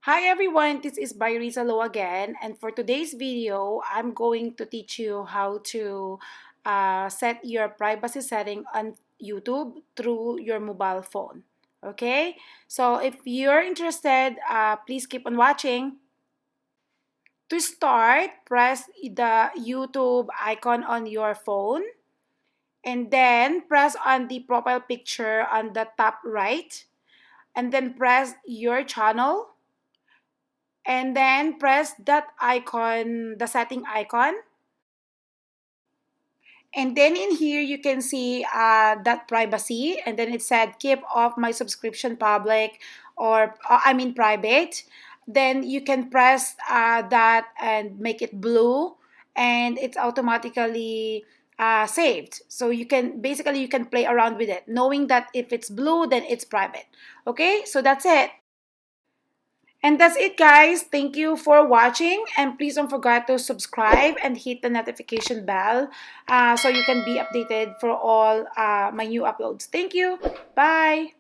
Hi everyone, this is Byriza Lo again, and for today's video, I'm going to teach you how to set your privacy setting on YouTube through your mobile phone. Okay, so if you're interested, please keep on watching. To start, press the YouTube icon on your phone and then press on the profile picture on the top right and then press your channel and then press that icon, the setting icon. And then in here, you can see that privacy. And then it said, keep off my subscription public or I mean private. Then you can press that and make it blue. And it's automatically saved. So you can, basically, you can play around with it, knowing that if it's blue, then it's private. Okay, so that's it. And that's it, guys. Thank you for watching. And please don't forget to subscribe and hit the notification bell so you can be updated for all my new uploads. Thank you. Bye.